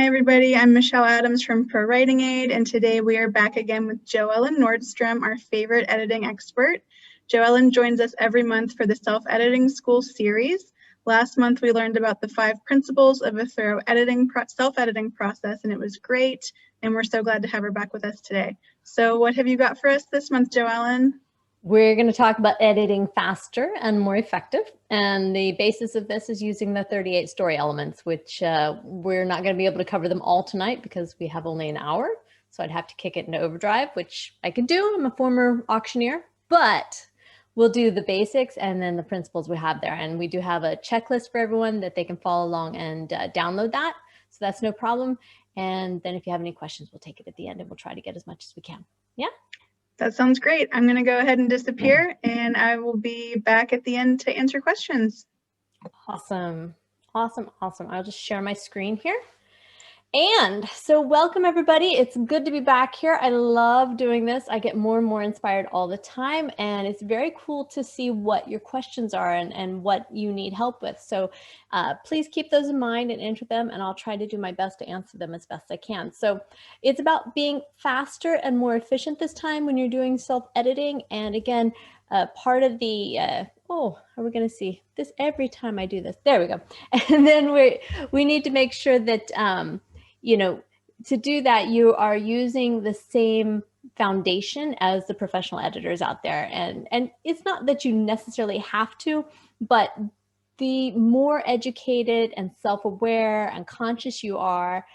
Hi everybody, I'm Michelle Adams from ProWritingAid, and today we are back again with JoEllen Nordström, our favorite editing expert. JoEllen joins us every month for the Self-Editing School series. Last month we learned about the 5 principles of a thorough self-editing process, and it was great, and we're so glad to have her back with us today. So what have you got for us this month, JoEllen? We're going to talk about editing faster and more effective. And the basis of this is using the 38 story elements, which we're not going to be able to cover them all tonight because we have only an hour. So I'd have to kick it into overdrive, which I could do. I'm a former auctioneer, but we'll do the basics and then the principles we have there. And we do have a checklist for everyone that they can follow along and download that. So that's no problem. And then if you have any questions, we'll take it at the end and we'll try to get as much as we can. Yeah. That sounds great. I'm going to go ahead and disappear, and I will be back at the end to answer questions. Awesome. Awesome. Awesome. I'll just share my screen here. And so welcome everybody. It's good to be back here. I love doing this. I get more and more inspired all the time, and it's very cool to see what your questions are and what you need help with. So please keep those in mind and enter them, and I'll try to do my best to answer them as best I can. So it's about being faster and more efficient this time when you're doing self-editing. And again, part of the, oh, are we going to see this every time I do this? There we go. And then we need to make sure that, you know, to do that, you are using the same foundation as the professional editors out there. And it's not that you necessarily have to, but the more educated and self-aware and conscious you are,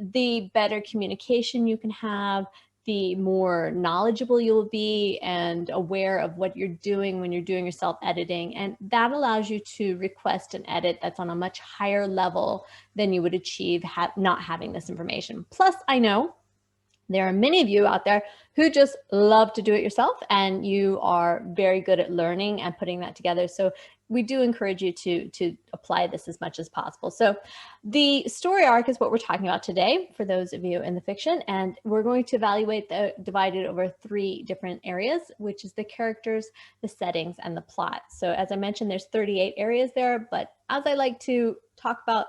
the better communication you can have, the more knowledgeable you'll be and aware of what you're doing when you're doing your self-editing. And that allows you to request an edit that's on a much higher level than you would achieve not having this information. Plus, I know there are many of you out there who just love to do it yourself, and you are very good at learning and putting that together. So we do encourage you to apply this as much as possible. So the story arc is what we're talking about today for those of you in the fiction, and we're going to divide it over 3 different areas, which is the characters, the settings, and the plot. So as I mentioned, there's 38 areas there, but as I like to talk about,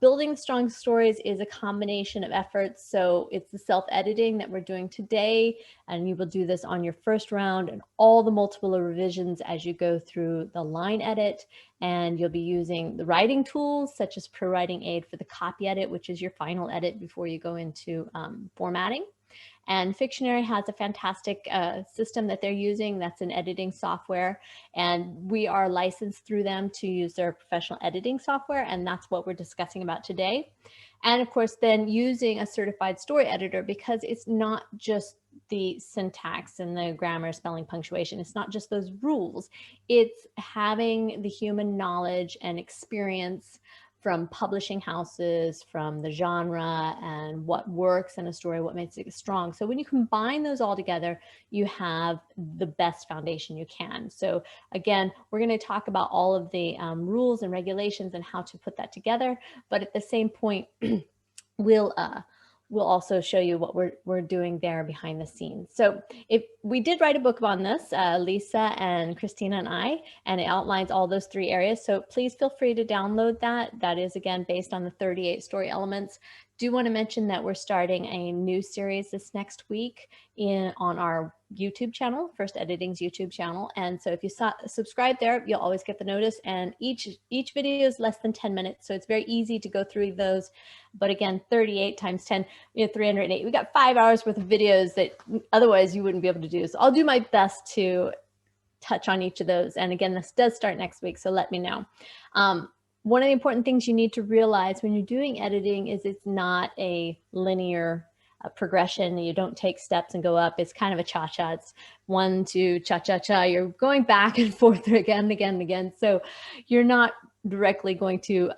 building strong stories is a combination of efforts. So it's the self-editing that we're doing today, and you will do this on your first round and all the multiple revisions as you go through the line edit. And you'll be using the writing tools such as ProWritingAid for the copy edit, which is your final edit before you go into formatting. And Fictionary has a fantastic system that they're using. That's an editing software, and we are licensed through them to use their professional editing software, and that's what we're discussing about today. And of course, then using a certified story editor, because it's not just the syntax and the grammar, spelling, punctuation. It's not just those rules. It's having the human knowledge and experience from publishing houses, from the genre and what works in a story, what makes it strong. So when you combine those all together, you have the best foundation you can. So again, we're going to talk about all of the rules and regulations and how to put that together. But at the same point, we'll also show you what we're doing there behind the scenes. So if we did write a book on this, Lisa and Christina and I, and it outlines all those 3 areas. So please feel free to download that. That is, again, based on the 38 story elements. Do want to mention that we're starting a new series this next week on our YouTube channel, First Editing's YouTube channel. And so if you subscribe there, you'll always get the notice. And each video is less than 10 minutes. So it's very easy to go through those. But again, 38 times 10, 308. We got 5 hours worth of videos that otherwise you wouldn't be able to do. So I'll do my best to touch on each of those. And again, this does start next week, so let me know. One of the important things you need to realize when you're doing editing is it's not a linear progression. You don't take steps and go up. It's kind of a cha-cha. It's 1, 2, cha-cha-cha. You're going back and forth again and again and again. So you're not directly going to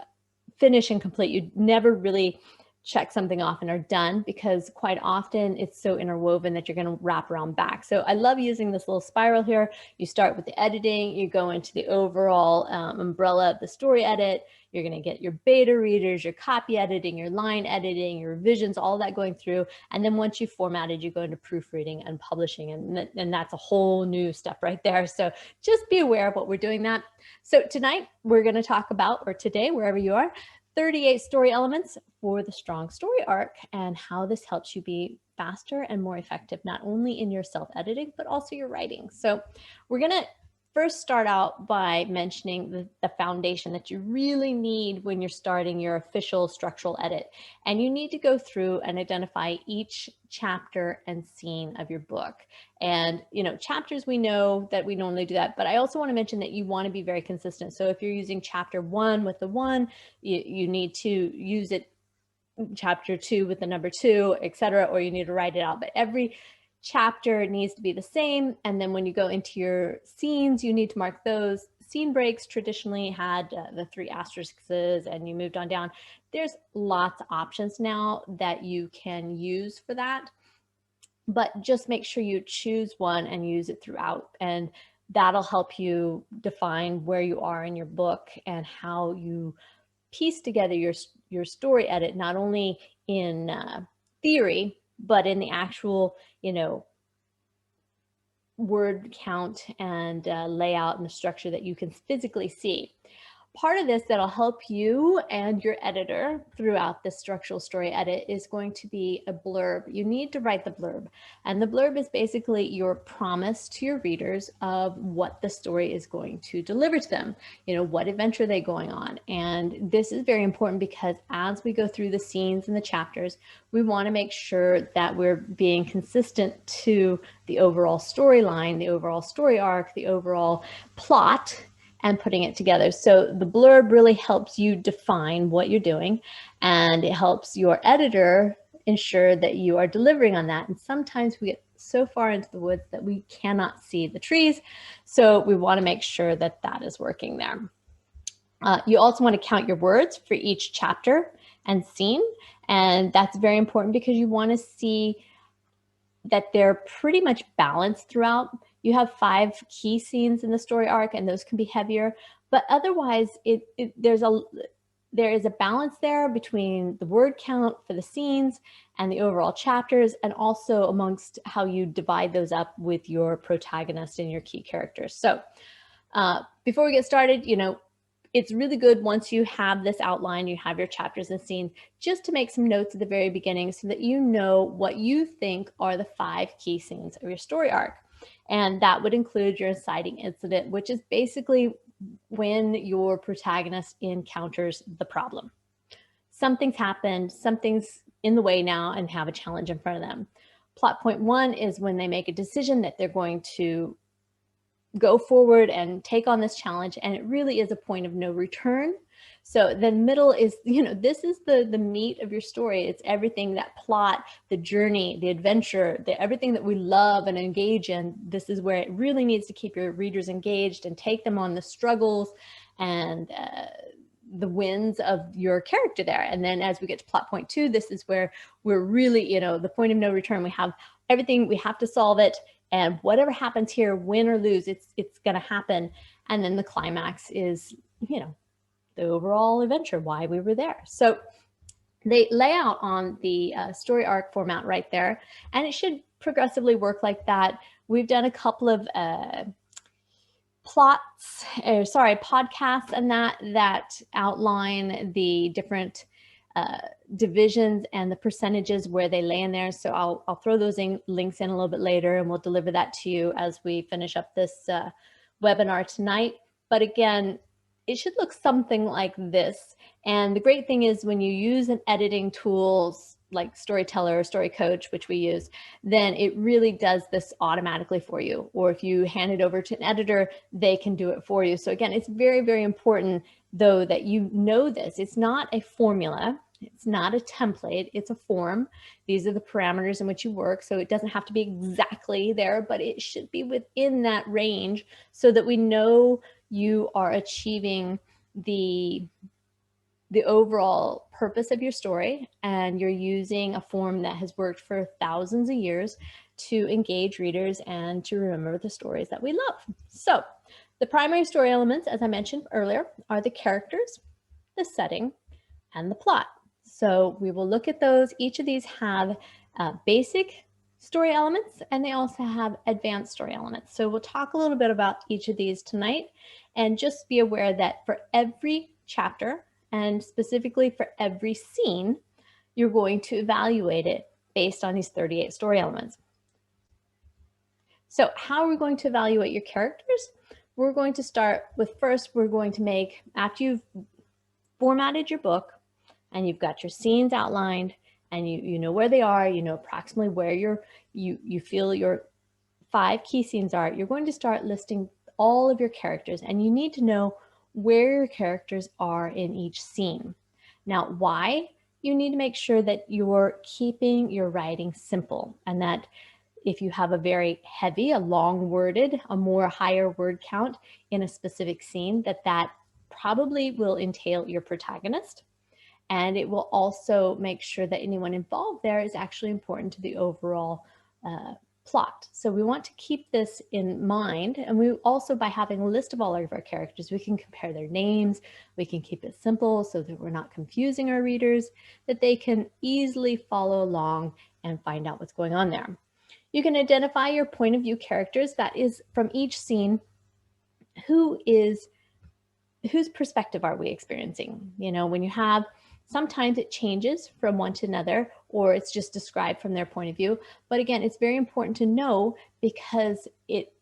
finish and complete. You never really check something off and are done, because quite often it's so interwoven that you're going to wrap around back. So I love using this little spiral here. You start with the editing, you go into the overall umbrella of the story edit. You're going to get your beta readers, your copy editing, your line editing, your revisions, all that going through. And then once you've formatted, you go into proofreading and publishing. And that's a whole new step right there. So just be aware of what we're doing that. So tonight we're going to talk about, or today, wherever you are, 38 story elements for the strong story arc and how this helps you be faster and more effective, not only in your self-editing, but also your writing. So we're going to first start out by mentioning the foundation that you really need when you're starting your official structural edit. And you need to go through and identify each chapter and scene of your book. And, you know, chapters, we know that we normally do that, but I also want to mention that you want to be very consistent. So if you're using chapter 1 with the 1, you need to use it chapter 2 with the number 2, etc., or you need to write it out. But every chapter needs to be the same. And then when you go into your scenes, you need to mark those. Scene breaks traditionally had the 3 asterisks and you moved on down. There's lots of options now that you can use for that, but just make sure you choose one and use it throughout. And that'll help you define where you are in your book and how you piece together your story edit, not only in theory, but in the actual, you know, word count and layout and the structure that you can physically see. Part of this that'll help you and your editor throughout this structural story edit is going to be a blurb. You need to write the blurb. And the blurb is basically your promise to your readers of what the story is going to deliver to them. You know, what adventure are they going on? And this is very important because as we go through the scenes and the chapters, we want to make sure that we're being consistent to the overall storyline, the overall story arc, the overall plot, and putting it together. So the blurb really helps you define what you're doing, and it helps your editor ensure that you are delivering on that. And sometimes we get so far into the woods that we cannot see the trees. So we want to make sure that that is working there. You also want to count your words for each chapter and scene. And that's very important because you want to see that they're pretty much balanced throughout. You have 5 key scenes in the story arc, and those can be heavier, but otherwise there is a balance there between the word count for the scenes and the overall chapters, and also amongst how you divide those up with your protagonist and your key characters. So before we get started, you know, it's really good once you have this outline, you have your chapters and scenes, just to make some notes at the very beginning so that you know what you think are the 5 key scenes of your story arc. And that would include your inciting incident, which is basically when your protagonist encounters the problem. Something's happened, something's in the way now and have a challenge in front of them. Plot point 1 is when they make a decision that they're going to go forward and take on this challenge, and it really is a point of no return. So the middle is, you know, this is the meat of your story. It's everything, that plot, the journey, the adventure, everything that we love and engage in. This is where it really needs to keep your readers engaged and take them on the struggles and the wins of your character there. And then as we get to plot point 2, this is where we're really, you know, the point of no return. We have everything, we have to solve it. And whatever happens here, win or lose, it's going to happen. And then the climax is, you know, the overall adventure, why we were there. So they lay out on the story arc format right there, and it should progressively work like that. We've done a couple of podcasts and that outline the different divisions and the percentages where they lay in there. So I'll throw those links in a little bit later, and we'll deliver that to you as we finish up this webinar tonight. But again, it should look something like this. And the great thing is when you use an editing tools like Storyteller or Story Coach, which we use, then it really does this automatically for you. Or if you hand it over to an editor, they can do it for you. So again, it's very, very important though that you know this. It's not a formula. It's not a template, it's a form. These are the parameters in which you work. So it doesn't have to be exactly there, but it should be within that range so that we know you are achieving the overall purpose of your story, and you're using a form that has worked for thousands of years to engage readers and to remember the stories that we love. So the primary story elements, as I mentioned earlier, are the characters, the setting, and the plot. So we will look at those. Each of these have basic story elements, and they also have advanced story elements. So we'll talk a little bit about each of these tonight, and just be aware that for every chapter And specifically for every scene, you're going to evaluate it based on these 38 story elements. So how are we going to evaluate your characters? We're going to start with, first, we're going to make, after you've formatted your book and you've got your scenes outlined and you know where they are, you know approximately where you feel your 5 key scenes are, you're going to start listing all of your characters, and you need to know where your characters are in each scene. Now, why? You need to make sure that you're keeping your writing simple, and that if you have a very heavy, a long worded, a more higher word count in a specific scene, that probably will entail your protagonist. And it will also make sure that anyone involved there is actually important to the overall plot. So we want to keep this in mind. And we also, by having a list of all of our characters, we can compare their names. We can keep it simple so that we're not confusing our readers, that they can easily follow along and find out what's going on there. You can identify your point of view characters. That is, from each scene, whose perspective are we experiencing? You know, when you have, sometimes it changes from one to another, or it's just described from their point of view. But again, it's very important to know, because it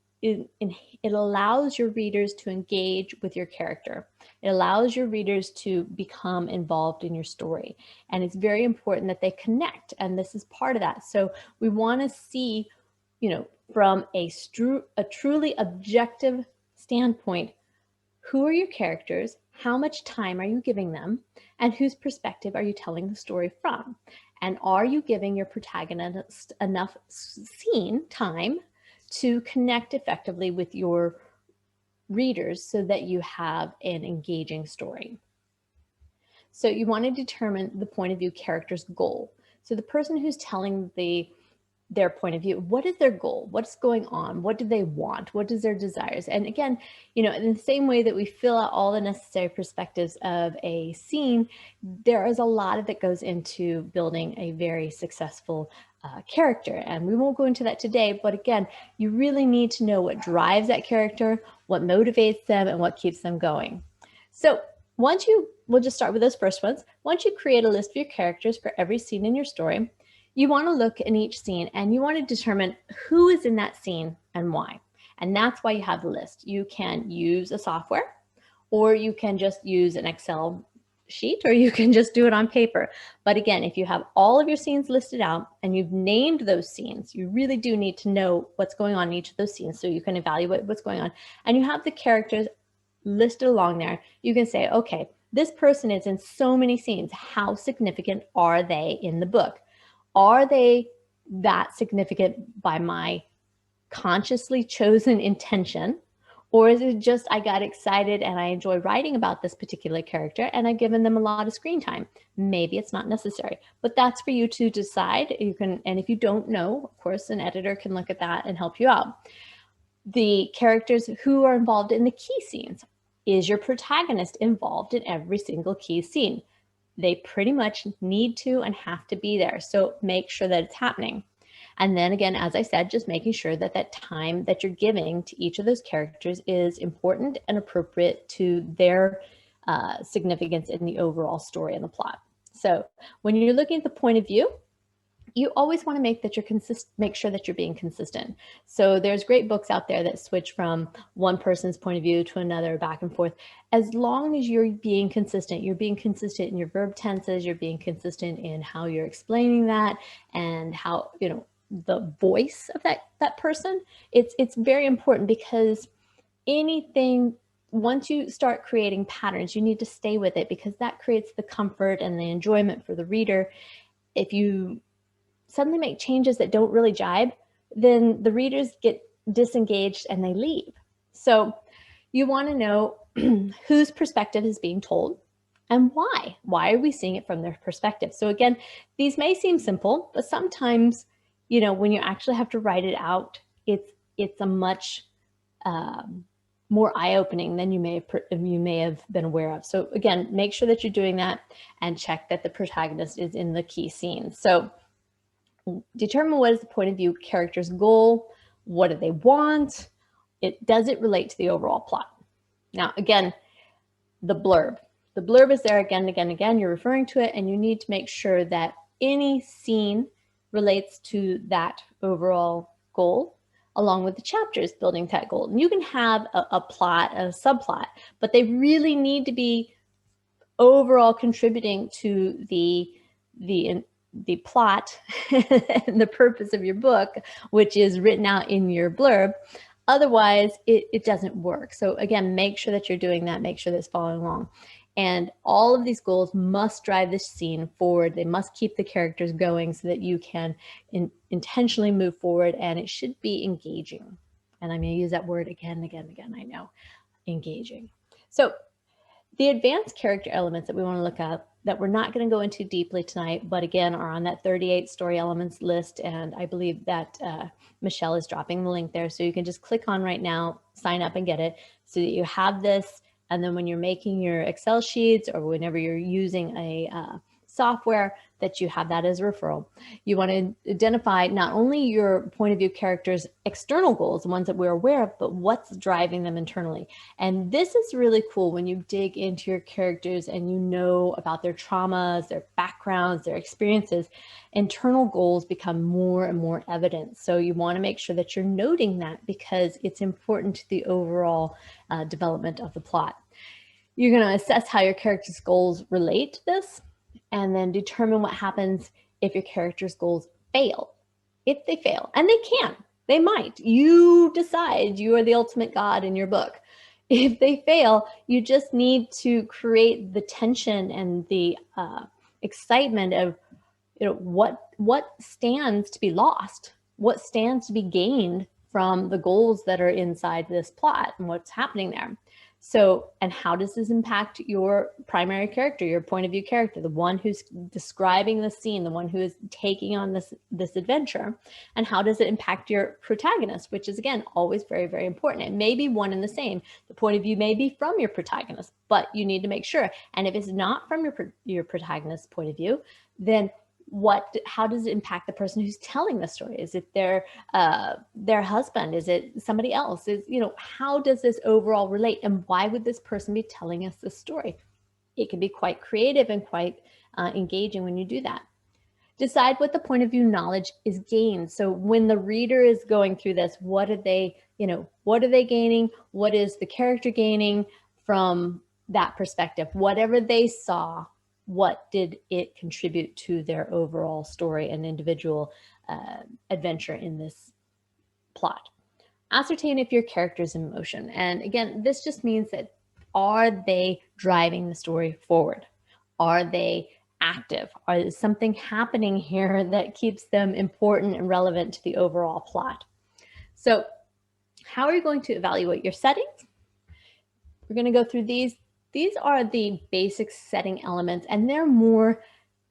allows your readers to engage with your character. It allows your readers to become involved in your story. And it's very important that they connect. And this is part of that. So we want to see, you know, from a truly objective standpoint, who are your characters? How much time are you giving them? And whose perspective are you telling the story from? And are you giving your protagonist enough scene time to connect effectively with your readers so that you have an engaging story? So you want to determine the point of view character's goal. So the person who's telling their point of view, what is their goal? What's going on? What do they want? What is their desires? And again, you know, in the same way that we fill out all the necessary perspectives of a scene, there is a lot of that goes into building a very successful character. And we won't go into that today, but again, you really need to know what drives that character, what motivates them, and what keeps them going. So we'll just start with those first ones. Once you create a list of your characters for every scene in your story, you want to look in each scene and you want to determine who is in that scene and why. And that's why you have the list. You can use a software, or you can just use an Excel sheet, or you can just do it on paper. But again, if you have all of your scenes listed out and you've named those scenes, you really do need to know what's going on in each of those scenes so you can evaluate what's going on. And you have the characters listed along there. You can say, okay, this person is in so many scenes. How significant are they in the book? Are they that significant by my consciously chosen intention? Or is it just I got excited and I enjoy writing about this particular character and I've given them a lot of screen time? Maybe it's not necessary, but that's for you to decide. You can, and if you don't know, of course, an editor can look at that and help you out. The characters who are involved in the key scenes. Is your protagonist involved in every single key scene? They pretty much need to and have to be there. So make sure that it's happening. And then again, as I said, just making sure that that time that you're giving to each of those characters is important and appropriate to their significance in the overall story and the plot. So when you're looking at the point of view, you always want to make sure that you're being consistent. So there's great books out there that switch from one person's point of view to another, back and forth. As long as you're being consistent in your verb tenses, you're being consistent in how you're explaining that, and how, you know, the voice of that person. It's very important, because once you start creating patterns, you need to stay with it, because that creates the comfort and the enjoyment for the reader. If you suddenly make changes that don't really jibe, then the readers get disengaged and they leave. So you want to know whose perspective is being told and why. Why are we seeing it from their perspective? So again, these may seem simple, but sometimes, you know, when you actually have to write it out, it's a much more eye-opening than you may have been aware of. So again, make sure that you're doing that and check that the protagonist is in the key scenes. So determine what is the point of view character's goal. What do they want? Does it relate to the overall plot? Now, again, the blurb. the blurb is there again and again and again. You're referring to it, and you need to make sure that any scene relates to that overall goal, along with the chapters building that goal. And you can have a plot, a subplot, but they really need to be overall contributing to the plot and the purpose of your book, which is written out in your blurb. Otherwise, it doesn't work. So again, make sure that you're doing that. Make sure that's following along. And all of these goals must drive this scene forward. They must keep the characters going so that you can intentionally move forward, and it should be engaging. And I'm going to use that word again and again and again, I know, engaging. So the advanced character elements that we want to look at, that we're not going to go into deeply tonight, but again are on that 38 story elements list, and I believe that Michelle is dropping the link there, so you can just click on right now, sign up and get it, so that you have this, and then when you're making your Excel sheets or whenever you're using a software, that you have that as a referral. You want to identify not only your point of view characters' external goals, the ones that we're aware of, but what's driving them internally. And this is really cool when you dig into your characters and you know about their traumas, their backgrounds, their experiences. Internal goals become more and more evident. So you want to make sure that you're noting that, because it's important to the overall development of the plot. You're going to assess how your character's goals relate to this, and then determine what happens if your character's goals fail. If they fail, and they can, they might. You decide, you are the ultimate God in your book. If they fail, you just need to create the tension and the excitement of, you know, what stands to be lost, what stands to be gained from the goals that are inside this plot and what's happening there. So, and how does this impact your primary character, your point of view character, the one who's describing the scene, the one who is taking on this adventure? And how does it impact your protagonist, which is, again, always very, very important. It may be one and the same. The point of view may be from your protagonist, but you need to make sure. And if it's not from your protagonist's point of view, then how does it impact the person who's telling the story? Is it their husband? Is it somebody else? How does this overall relate? And why would this person be telling us this story? It can be quite creative and quite engaging when you do that. Decide what the point of view knowledge is gained. So when the reader is going through this, what are they gaining? What is the character gaining from that perspective? Whatever they saw, what did it contribute to their overall story and individual adventure in this plot? Ascertain if your character's in motion. And again, this just means that, are they driving the story forward? Are they active? Is something happening here that keeps them important and relevant to the overall plot? So how are you going to evaluate your settings? We're going to go through these. These are the basic setting elements, and they're more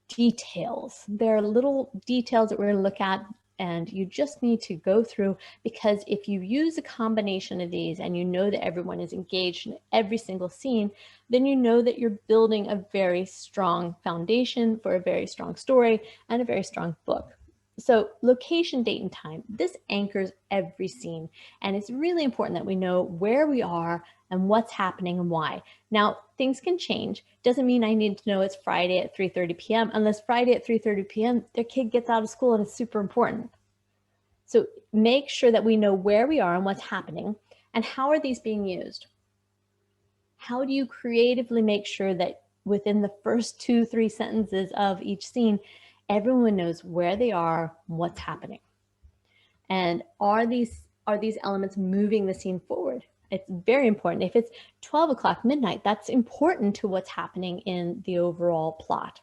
details. They're little details that we're going to look at, and you just need to go through, because if you use a combination of these and you know that everyone is engaged in every single scene, then you know that you're building a very strong foundation for a very strong story and a very strong book. So location, date, and time, this anchors every scene. And it's really important that we know where we are and what's happening and why. Now, things can change. Doesn't mean I need to know it's Friday at 3:30 p.m. unless Friday at 3:30 p.m. their kid gets out of school and it's super important. So make sure that we know where we are and what's happening, and how are these being used? How do you creatively make sure that within the first 2-3 sentences of each scene, everyone knows where they are, what's happening? And are these elements moving the scene forward? It's very important. If it's 12 o'clock midnight, that's important to what's happening in the overall plot.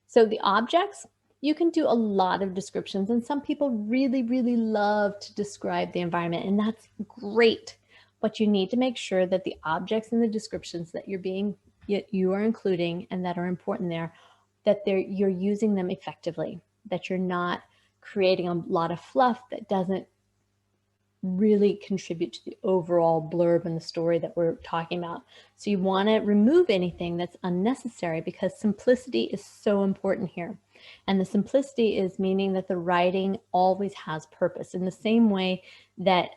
So the objects, you can do a lot of descriptions, and some people really, really love to describe the environment, and that's great. But you need to make sure that the objects and the descriptions that you are including and that are important there, that you're using them effectively, that you're not creating a lot of fluff that doesn't really contribute to the overall blurb and the story that we're talking about. So you want to remove anything that's unnecessary, because simplicity is so important here. And the simplicity is meaning that the writing always has purpose, in the same way that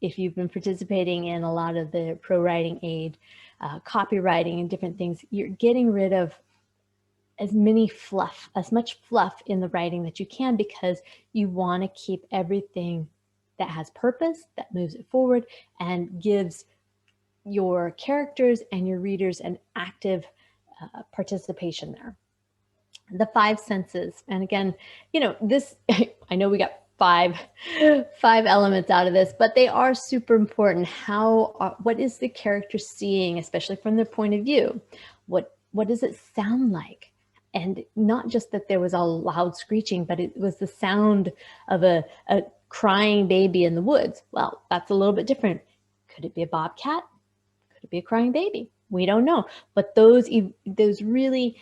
if you've been participating in a lot of the ProWritingAid copywriting and different things, you're getting rid of as much fluff in the writing that you can, because you want to keep everything that has purpose, that moves it forward and gives your characters and your readers an active participation there. The five senses. And again, this, I know we got five elements out of this, but they are super important. What is the character seeing, especially from their point of view? What does it sound like? And not just that there was a loud screeching, but it was the sound of a crying baby in the woods. Well, that's a little bit different. Could it be a bobcat? Could it be a crying baby? We don't know. But those really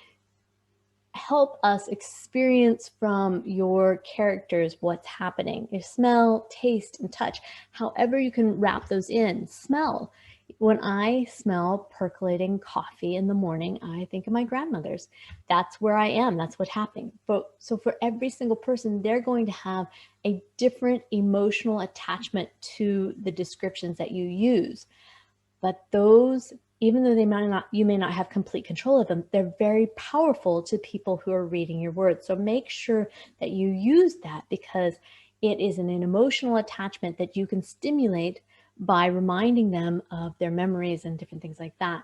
help us experience from your characters what's happening. Your smell, taste, and touch. However you can wrap those in. Smell. When I smell percolating coffee in the morning, I think of my grandmother's. That's where I am. That's what's happening. So for every single person, they're going to have a different emotional attachment to the descriptions that you use. But those, even though you may not have complete control of them, they're very powerful to people who are reading your words. So make sure that you use that, because it is an emotional attachment that you can stimulate by reminding them of their memories and different things like that.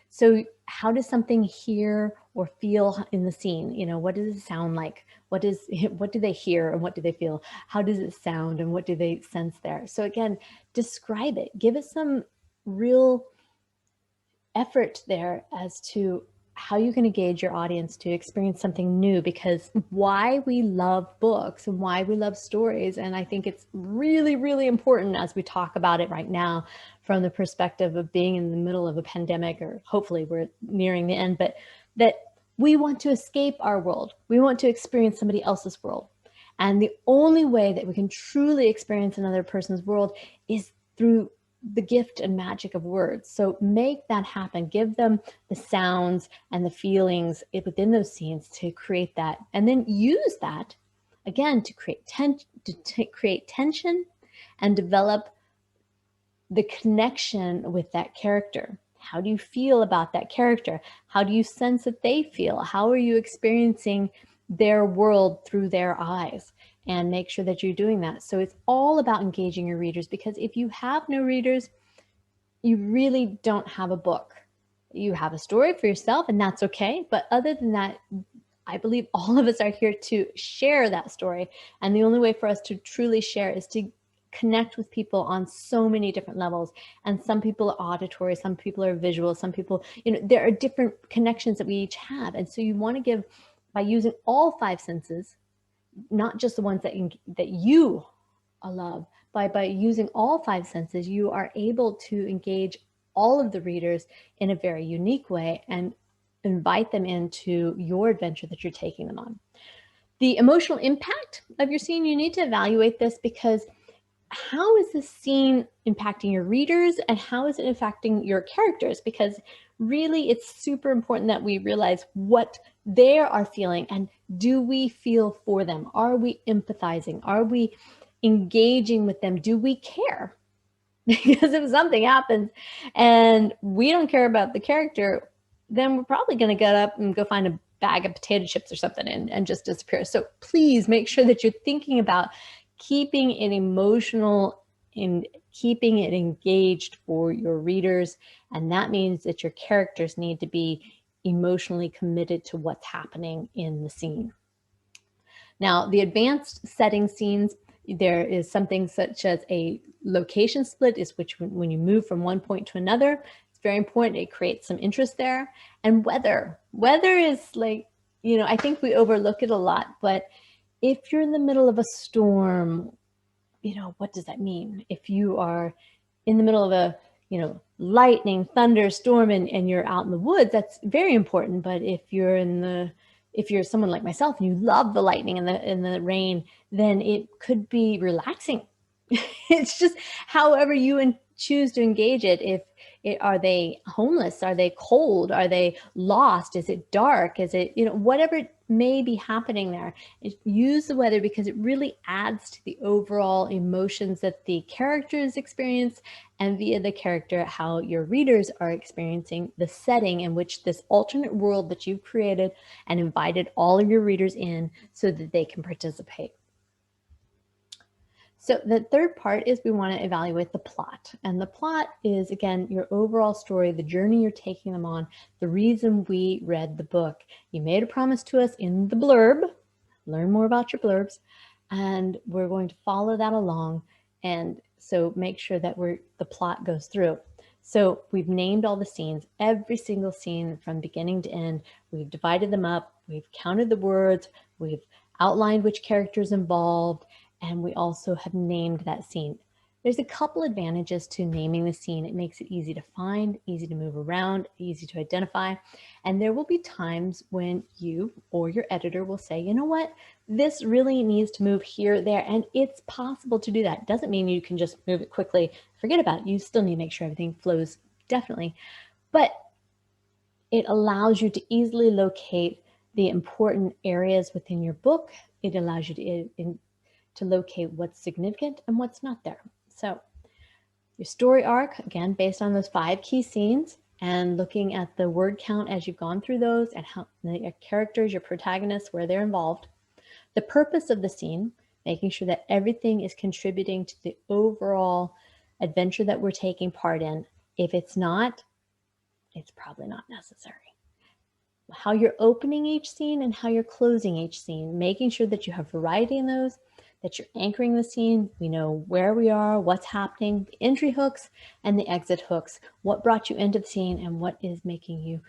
So how does something hear or feel in the scene? What does it sound like? What do they hear and what do they feel? How does it sound and what do they sense there? So again, describe it. Give it some real effort there as to how you can engage your audience to experience something new, because why we love books and why we love stories. And I think it's really, really important as we talk about it right now from the perspective of being in the middle of a pandemic, or hopefully we're nearing the end, but that we want to escape our world. We want to experience somebody else's world. And the only way that we can truly experience another person's world is through the gift and magic of words. So make that happen. Give them the sounds and the feelings within those scenes to create that. And then use that, again, to create tension and develop the connection with that character. How do you feel about that character? How do you sense that they feel? How are you experiencing their world through their eyes? And make sure that you're doing that. So it's all about engaging your readers, because if you have no readers, you really don't have a book. You have a story for yourself, and that's okay. But other than that, I believe all of us are here to share that story. And the only way for us to truly share is to connect with people on so many different levels. And some people are auditory, some people are visual, some people, there are different connections that we each have. And so you want to give, by using all five senses, not just the ones that you love, by using all five senses, you are able to engage all of the readers in a very unique way and invite them into your adventure that you're taking them on. The emotional impact of your scene, you need to evaluate this, because how is this scene impacting your readers and how is it affecting your characters? Because really, it's super important that we realize what they are feeling, and do we feel for them? Are we empathizing? Are we engaging with them? Do we care? Because if something happens and we don't care about the character, then we're probably going to get up and go find a bag of potato chips or something and just disappear. So please make sure that you're thinking about keeping it emotional and keeping it engaged for your readers. And that means that your characters need to be emotionally committed to what's happening in the scene. Now, the advanced setting scenes, there is something such as a location split, is which when you move from one point to another, it's very important. It creates some interest there. And weather is like, I think we overlook it a lot, but if you're in the middle of a storm, what does that mean? If you are in the middle of a, lightning, thunder, storm, and you're out in the woods, that's very important. But if you're someone like myself and you love the lightning and the rain, then it could be relaxing. It's just however you choose to engage it. Are they homeless? Are they cold? Are they lost? Is it dark? Is it, whatever may be happening there. Use the weather because it really adds to the overall emotions that the characters experience, and via the character, how your readers are experiencing the setting in which this alternate world that you've created and invited all of your readers in so that they can participate. So the third part is we want to evaluate the plot. And the plot is, again, your overall story, the journey you're taking them on, the reason we read the book. You made a promise to us in the blurb. Learn more about your blurbs. And we're going to follow that along. And so make sure that the plot goes through. So we've named all the scenes, every single scene from beginning to end. We've divided them up. We've counted the words. We've outlined which characters involved. And we also have named that scene. There's a couple advantages to naming the scene. It makes it easy to find, easy to move around, easy to identify. And there will be times when you or your editor will say, you know what, this really needs to move here, there, and it's possible to do that. It doesn't mean you can just move it quickly, forget about it. You still need to make sure everything flows, definitely. But it allows you to easily locate the important areas within your book. It allows you to locate what's significant and what's not there. So your story arc, again, based on those 5 key scenes and looking at the word count as you've gone through those and how your characters, your protagonists, where they're involved. The purpose of the scene, making sure that everything is contributing to the overall adventure that we're taking part in. If it's not, it's probably not necessary. How you're opening each scene and how you're closing each scene, making sure that you have variety in those, that you're anchoring the scene. We know where we are, what's happening, the entry hooks and the exit hooks, what brought you into the scene and what is making you,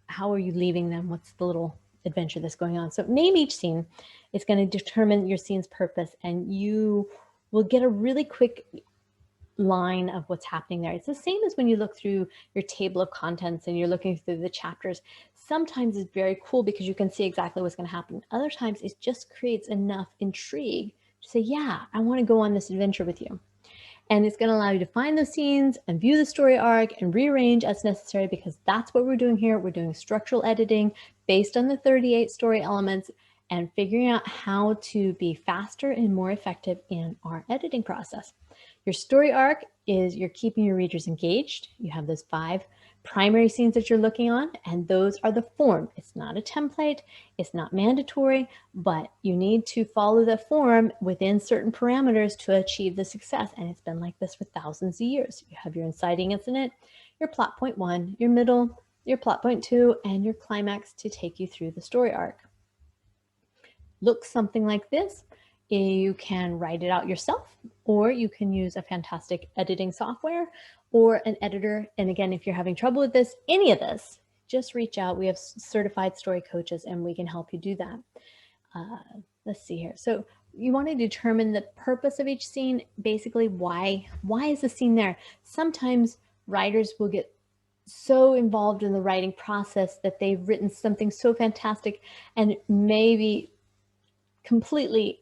how are you leaving them? What's the little adventure that's going on? So name each scene. It's going to determine your scene's purpose, and you will get a really quick line of what's happening there. It's the same as when you look through your table of contents and you're looking through the chapters. Sometimes it's very cool because you can see exactly what's going to happen. Other times it just creates enough intrigue to say, yeah, I want to go on this adventure with you. And it's going to allow you to find those scenes and view the story arc and rearrange as necessary, because that's what we're doing here. We're doing structural editing based on the 38 story elements and figuring out how to be faster and more effective in our editing process. Your story arc is you're keeping your readers engaged. You have those 5 primary scenes that you're looking on, and those are the form. It's not a template, it's not mandatory, but you need to follow the form within certain parameters to achieve the success. And it's been like this for thousands of years. You have your inciting incident, your plot point 1, your middle, your plot point 2, and your climax to take you through the story arc. Looks something like this. You can write it out yourself, or you can use a fantastic editing software or an editor. And again, if you're having trouble with this, any of this, just reach out. We have certified story coaches and we can help you do that. Let's see here. So you want to determine the purpose of each scene. Basically, why is the scene there? Sometimes writers will get so involved in the writing process that they've written something so fantastic and maybe completely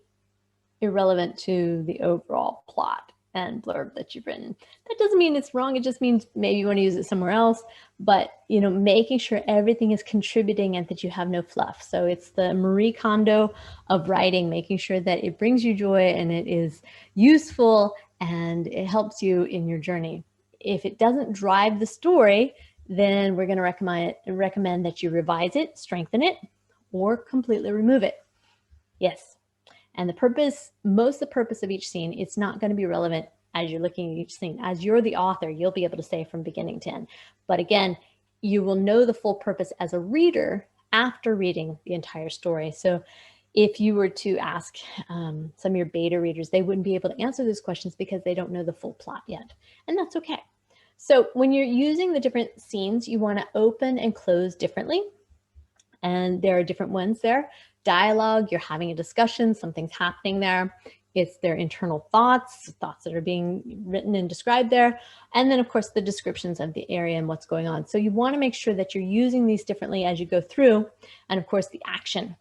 irrelevant to the overall plot and blurb that you've written. That doesn't mean it's wrong. It just means maybe you want to use it somewhere else, but making sure everything is contributing and that you have no fluff. So it's the Marie Kondo of writing, making sure that it brings you joy and it is useful and it helps you in your journey. If it doesn't drive the story, then we're going to recommend that you revise it, strengthen it, or completely remove it. Yes. And the purpose of each scene, it's not going to be relevant as you're looking at each scene. As you're the author, you'll be able to say from beginning to end. But again, you will know the full purpose as a reader after reading the entire story. So if you were to ask some of your beta readers, they wouldn't be able to answer those questions because they don't know the full plot yet. And that's okay. So when you're using the different scenes, you want to open and close differently. And there are different ones there. Dialogue, you're having a discussion, something's happening there. It's their internal thoughts that are being written and described there. And then of course the descriptions of the area and what's going on. So you want to make sure that you're using these differently as you go through. And of course the action,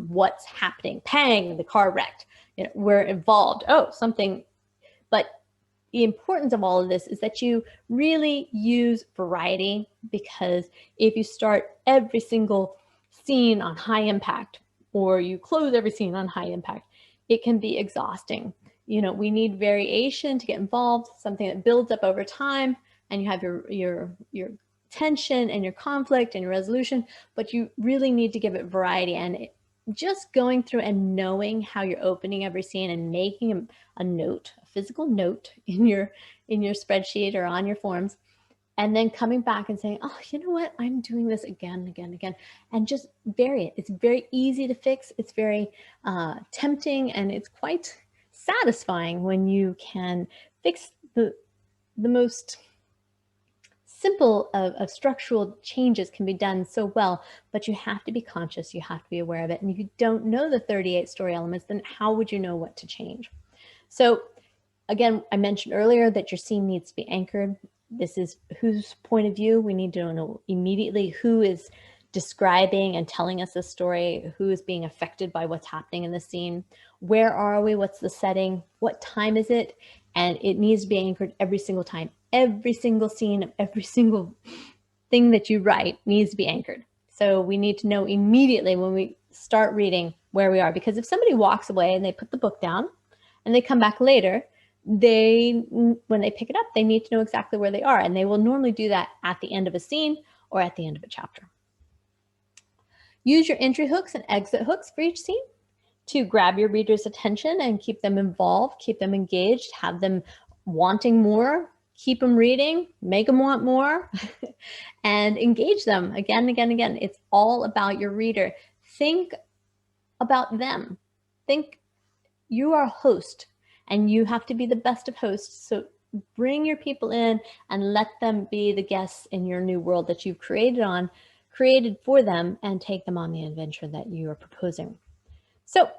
what's happening? Pang, the car wrecked. We're involved. Oh, something, but the importance of all of this is that you really use variety, because if you start every single scene on high impact, or you close every scene on high impact, it can be exhausting. We need variation to get involved, something that builds up over time, and you have your tension and your conflict and your resolution, but you really need to give it variety. And just going through and knowing how you're opening every scene and making a note, a physical note in your spreadsheet or on your forms, and then coming back and saying, oh, you know what, I'm doing this again, and just vary it. It's very easy to fix. It's very tempting, and it's quite satisfying when you can fix the most simple of structural changes can be done so well, but you have to be conscious, you have to be aware of it. And if you don't know the 38 story elements, then how would you know what to change? So again, I mentioned earlier that your scene needs to be anchored. This is whose point of view. We need to know immediately who is describing and telling us the story, who is being affected by what's happening in the scene. Where are we? What's the setting? What time is it? And it needs to be anchored every single time. Every single scene of every single thing that you write needs to be anchored. So we need to know immediately when we start reading where we are, because if somebody walks away and they put the book down and they come back later, when they pick it up, they need to know exactly where they are. And they will normally do that at the end of a scene or at the end of a chapter. Use your entry hooks and exit hooks for each scene to grab your reader's attention and keep them involved, keep them engaged, have them wanting more, keep them reading, make them want more, and engage them again and again and again. It's all about your reader. Think about them. Think you are a host and you have to be the best of hosts. So bring your people in and let them be the guests in your new world that you've created for them, and take them on the adventure that you are proposing. So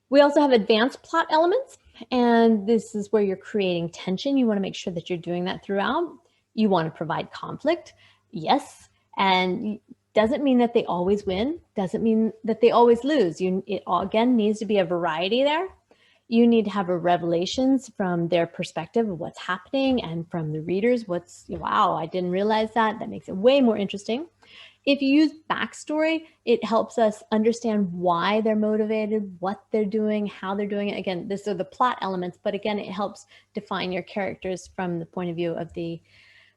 we also have advanced plot elements, and this is where you're creating tension. You want to make sure that you're doing that throughout. You want to provide conflict, yes, and doesn't mean that they always win, doesn't mean that they always lose. It again needs to be a variety there. You need to have revelations from their perspective of what's happening, and from the readers, wow, I didn't realize that. That makes it way more interesting. If you use backstory, it helps us understand why they're motivated, what they're doing, how they're doing it. Again, these are the plot elements, but again, it helps define your characters from the point of view of the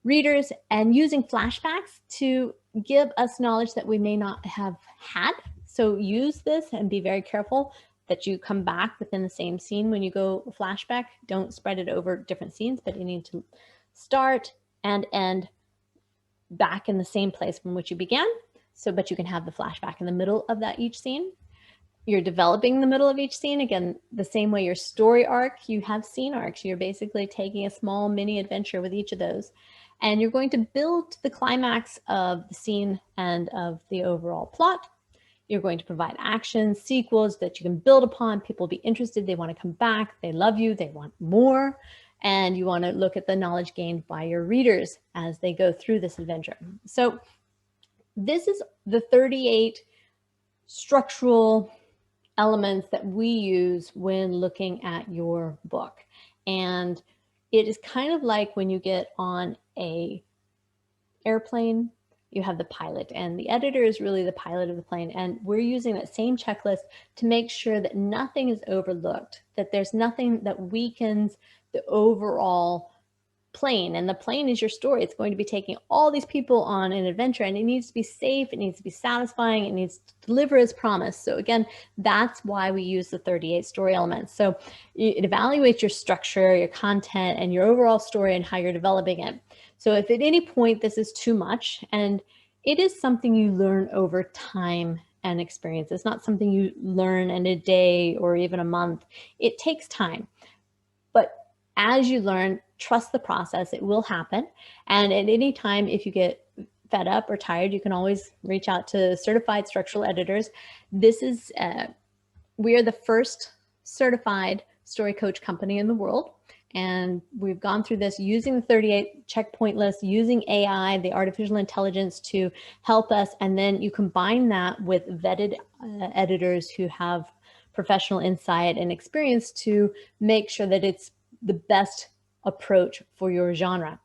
readers, and using flashbacks to give us knowledge that we may not have had. So use this and be very careful that you come back within the same scene when you go flashback. Don't spread it over different scenes, but you need to start and end back in the same place from which you began. But you can have the flashback in the middle of each scene. You're developing the middle of each scene. Again, the same way your story arc, you have scene arcs. You're basically taking a small mini adventure with each of those. And you're going to build the climax of the scene and of the overall plot. You're going to provide actions, sequels that you can build upon. People will be interested. They want to come back. They love you. They want more. And you want to look at the knowledge gained by your readers as they go through this adventure. So this is the 38 structural elements that we use when looking at your book. And it is kind of like when you get on an airplane, you have the pilot, and the editor is really the pilot of the plane. And we're using that same checklist to make sure that nothing is overlooked, that there's nothing that weakens the overall plane. And the plane is your story. It's going to be taking all these people on an adventure, and it needs to be safe. It needs to be satisfying. It needs to deliver as promised. So again, that's why we use the 38 story elements. So it evaluates your structure, your content, and your overall story and how you're developing it. So if at any point this is too much, and it is something you learn over time and experience, it's not something you learn in a day or even a month. It takes time. But as you learn, trust the process. It will happen. And at any time, if you get fed up or tired, you can always reach out to certified structural editors. We are the first certified story coach company in the world. And we've gone through this using the 38 checkpoint list, using AI, the artificial intelligence, to help us. And then you combine that with vetted editors who have professional insight and experience to make sure that it's the best approach for your genre.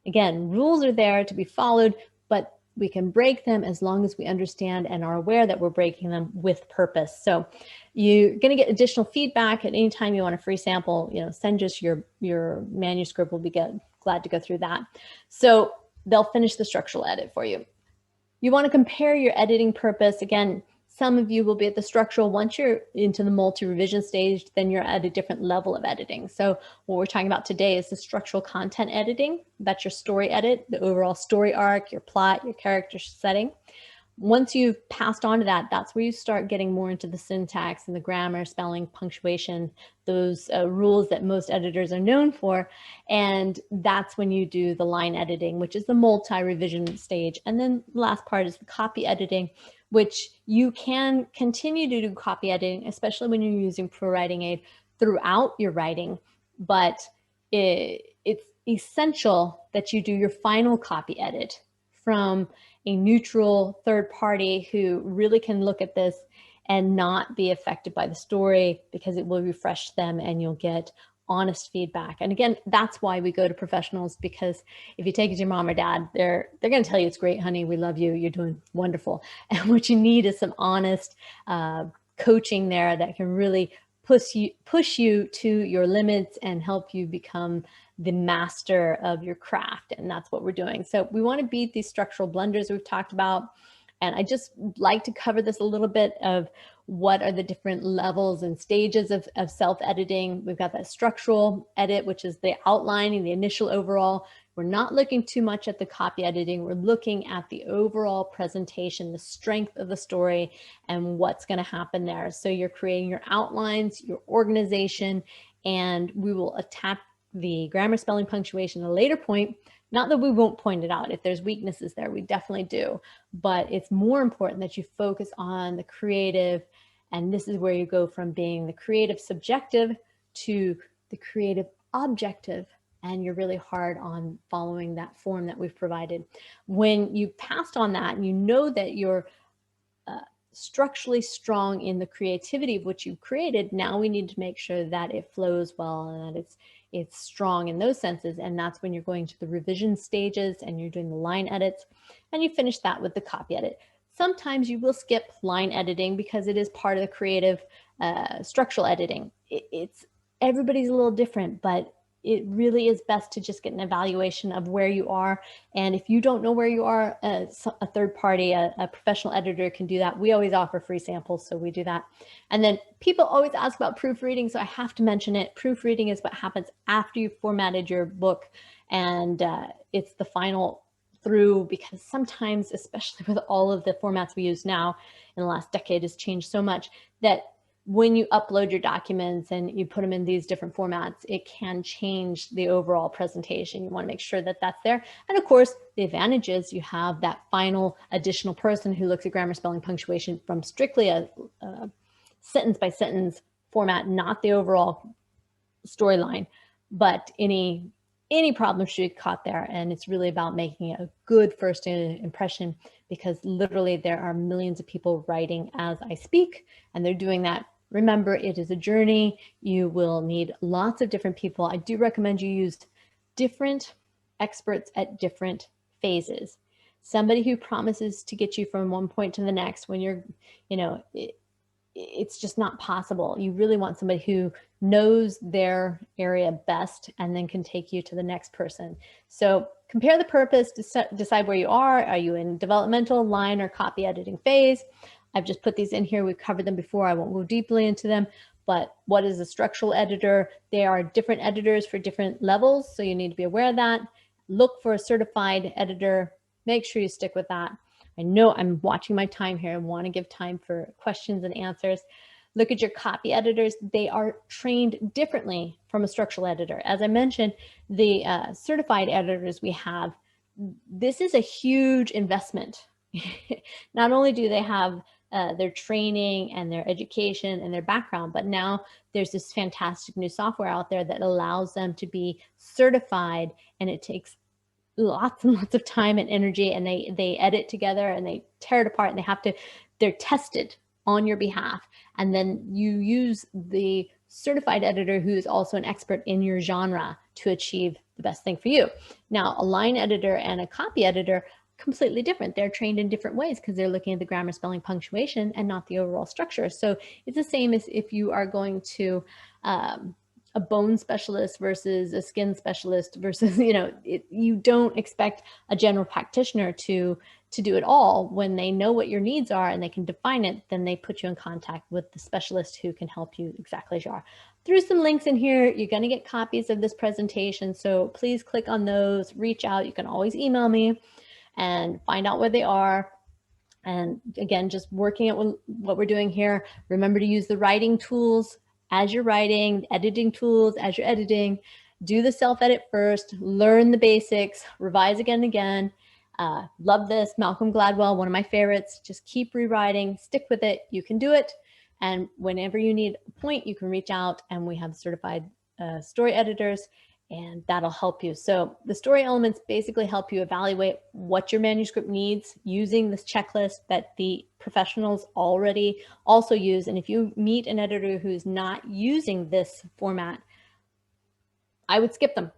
Again, rules are there to be followed, but we can break them as long as we understand and are aware that we're breaking them with purpose. So you're going to get additional feedback at any time you want a free sample. Send us your manuscript. We'll be glad to go through that. So they'll finish the structural edit for you. You want to compare your editing purpose. Again, some of you will be at the structural. Once you're into the multi-revision stage, then you're at a different level of editing. So what we're talking about today is the structural content editing. That's your story edit, the overall story arc, your plot, your character setting. Once you've passed on to that, that's where you start getting more into the syntax and the grammar, spelling, punctuation, those rules that most editors are known for. And that's when you do the line editing, which is the multi-revision stage. And then the last part is the copy editing, which you can continue to do copy editing, especially when you're using ProWritingAid throughout your writing. But it's essential that you do your final copy edit from a neutral third party who really can look at this and not be affected by the story, because it will refresh them and you'll get honest feedback. And again, that's why we go to professionals, because if you take it to your mom or dad, they're going to tell you it's great, honey, we love you, you're doing wonderful. And what you need is some honest coaching there that can really push you to your limits and help you become the master of your craft. And that's what we're doing. So we want to beat these structural blunders we've talked about. And I just like to cover this a little bit of what are the different levels and stages of self-editing. We've got that structural edit, which is the outlining, the initial overall. We're not looking too much at the copy editing. We're looking at the overall presentation, the strength of the story, and what's going to happen there. So you're creating your outlines, your organization, and we will attack the grammar, spelling, punctuation at a later point. Not that we won't point it out. If there's weaknesses there, we definitely do. But it's more important that you focus on the creative. And this is where you go from being the creative subjective to the creative objective. And you're really hard on following that form that we've provided. When you passed on that and you know that you're structurally strong in the creativity of what you created, now we need to make sure that it flows well and that it's strong in those senses. And that's when you're going to the revision stages and you're doing the line edits, and you finish that with the copy edit. Sometimes you will skip line editing because it is part of the creative structural editing. Everybody's a little different, but it really is best to just get an evaluation of where you are. And if you don't know where you are, a third party, a professional editor can do that. We always offer free samples, so we do that. And then people always ask about proofreading, so I have to mention it. Proofreading is what happens after you've formatted your book, and it's the final through, because sometimes, especially with all of the formats we use now in the last decade, has changed so much that when you upload your documents and you put them in these different formats, it can change the overall presentation. You want to make sure that that's there. And of course, the advantage is you have that final additional person who looks at grammar, spelling, punctuation from strictly a sentence by sentence format, not the overall storyline, but any problem should be caught there. And it's really about making a good first impression, because literally there are millions of people writing as I speak, and they're doing that. Remember, it is a journey. You will need lots of different people. I do recommend you use different experts at different phases. Somebody who promises to get you from one point to the next when you're, it's just not possible. You really want somebody who knows their area best and then can take you to the next person. So compare the purpose, decide where you are. Are you in developmental, line, or copy editing phase? I've just put these in here. We've covered them before. I won't go deeply into them, but what is a structural editor? They are different editors for different levels, so you need to be aware of that. Look for a certified editor. Make sure you stick with that. I know I'm watching my time here. I want to give time for questions and answers. Look at your copy editors. They are trained differently from a structural editor. As I mentioned, the certified editors we have, this is a huge investment. Not only do they have their training and their education and their background, but now there's this fantastic new software out there that allows them to be certified, and it takes lots and lots of time and energy, and they edit together and they tear it apart, and they're tested on your behalf. And then you use the certified editor who is also an expert in your genre to achieve the best thing for you. Now, a line editor and a copy editor, completely different. They're trained in different ways because they're looking at the grammar, spelling, punctuation, and not the overall structure. So it's the same as if you are going to a bone specialist versus a skin specialist versus, you don't expect a general practitioner to do it all. When they know what your needs are and they can define it, then they put you in contact with the specialist who can help you exactly as you are. Through some links in here, you're going to get copies of this presentation. So please click on those, reach out. You can always email me and find out where they are. And again, just working at what we're doing here. Remember to use the writing tools as you're writing, editing tools as you're editing. Do the self-edit first, learn the basics, revise again and again. Love this, Malcolm Gladwell, one of my favorites. Just keep rewriting, stick with it, you can do it. And whenever you need a point, you can reach out, and we have certified story editors, and that'll help you. So the story elements basically help you evaluate what your manuscript needs using this checklist that the professionals already also use. And if you meet an editor who's not using this format, I would skip them.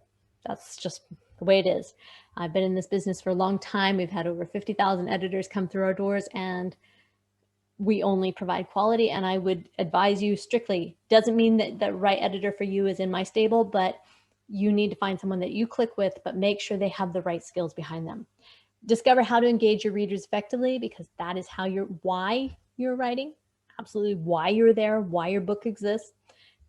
That's just the way it is. I've been in this business for a long time. We've had over 50,000 editors come through our doors, and we only provide quality. And I would advise you strictly, doesn't mean that the right editor for you is in my stable, but you need to find someone that you click with, but make sure they have the right skills behind them. Discover how to engage your readers effectively, because that is why you're writing, absolutely why you're there, why your book exists.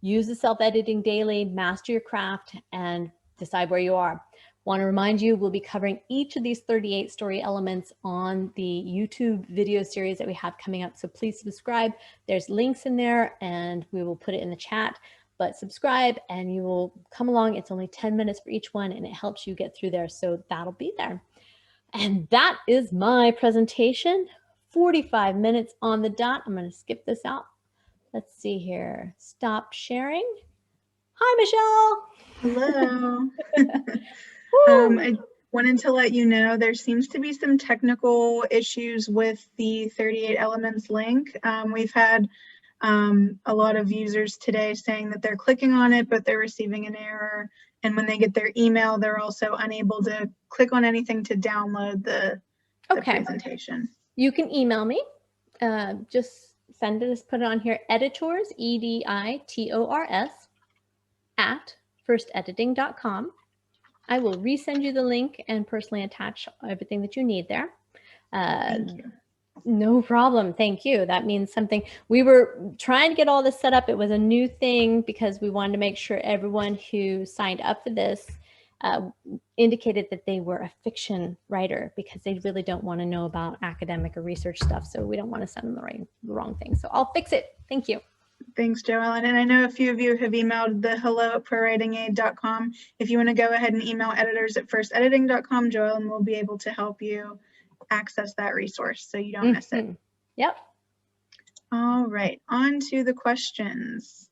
Use the self-editing daily, master your craft, and decide where you are. Want to remind you, we'll be covering each of these 38 story elements on the YouTube video series that we have coming up. So please subscribe. There's links in there, and we will put it in the chat. But subscribe and you will come along. It's only 10 minutes for each one, and it helps you get through there. So that'll be there. And that is my presentation. 45 minutes on the dot. I'm going to skip this out. Let's see here. Stop sharing. Hi, Hello. I wanted to let you know there seems to be some technical issues with the 38 elements link. We've had a lot of users today saying that they're clicking on it, but they're receiving an error. And when they get their email, they're also unable to click on anything to download the presentation. You can email me. Just send it, put it on here, editors, EDITORS, @firstediting.com. I will resend you the link and personally attach everything that you need there. Thank you. No problem. Thank you. That means something. We were trying to get all this set up. It was a new thing because we wanted to make sure everyone who signed up for this indicated that they were a fiction writer, because they really don't want to know about academic or research stuff. So we don't want to send them the wrong thing. So I'll fix it. Thank you. Thanks, JoEllen. And I know a few of you have emailed the hello@ProWritingAid.com. If you want to go ahead and email editors@firstediting.com, JoEllen will be able to help you access that resource so you don't miss it. Yep. All right, on to the questions.